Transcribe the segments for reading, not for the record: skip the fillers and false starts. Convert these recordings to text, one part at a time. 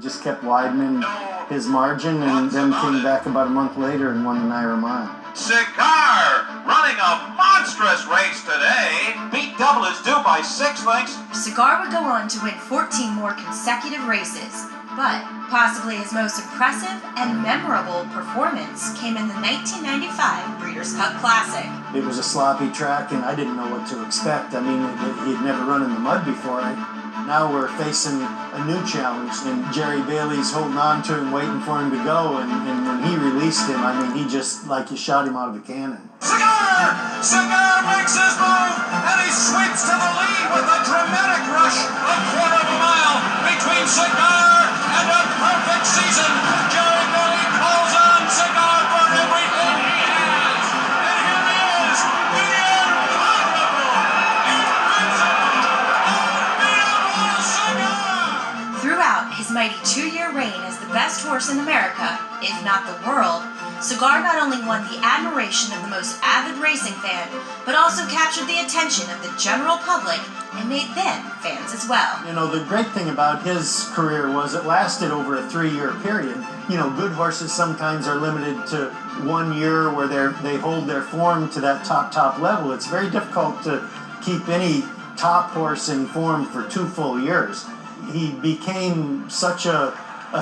Just kept widening his margin, and then came back about a month later and won the Naira Mile. Cigar running a monstrous race today. Beat double is due by 6 lengths. Cigar would go on to win 14 more consecutive races, but possibly his most impressive and memorable performance came in the 1995 Breeders' Cup Classic. It was a sloppy track, and I didn't know what to expect. I mean, he'd never run in the mud before. Now we're facing a new challenge, and Jerry Bailey's holding on to him, waiting for him to go, and when he released him, I mean, he just, like you shot him out of a cannon. Cigar! Cigar makes his move, and he sweeps to the lead with a dramatic rush, a quarter of a mile between Cigar and a perfect season. Jerry Bailey calls on Cigar for everything he has, and here he is, the incomparable, invincible, unbeatable Cigar! Throughout his mighty 2-year reign as the best horse in America, if not the world, Cigar not only won the admiration of the most avid racing fan, but also captured the attention of the general public and made them fans as well. You know, the great thing about his career was it lasted over a 3-year period. You know, good horses sometimes are limited to 1 year where they hold their form to that top level. It's very difficult to keep any top horse in form for 2 full years. He became such a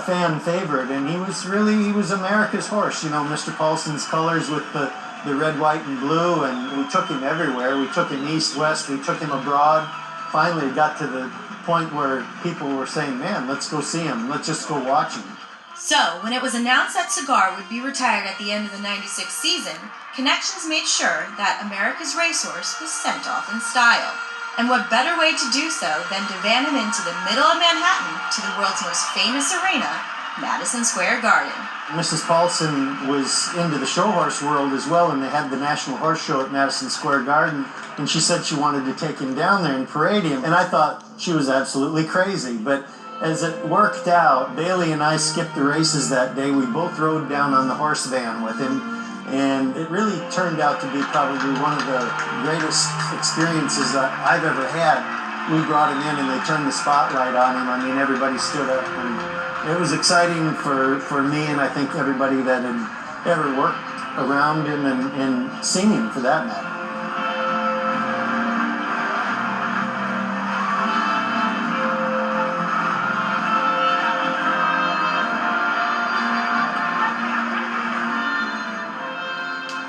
fan favorite, and he was America's horse. You know, Mr. Paulson's colors with the red, white, and blue, and we took him everywhere. We took him east, west, we took him abroad. Finally, it got to the point where people were saying, man, let's go see him. Let's just go watch him. So, when it was announced that Cigar would be retired at the end of the '96 season, Connections made sure that America's racehorse was sent off in style. And what better way to do so than to van him into the middle of Manhattan to the world's most famous arena, Madison Square Garden. Mrs. Paulson was into the show horse world as well, and they had the National Horse Show at Madison Square Garden, and she said she wanted to take him down there and parade him, and I thought she was absolutely crazy. But as it worked out, Bailey and I skipped the races that day. We both rode down on the horse van with him, and it really turned out to be probably one of the greatest experiences that I've ever had. We brought him in and they turned the spotlight on him. I mean, everybody stood up, and it was exciting for me, and I think everybody that had ever worked around him and seen him for that matter.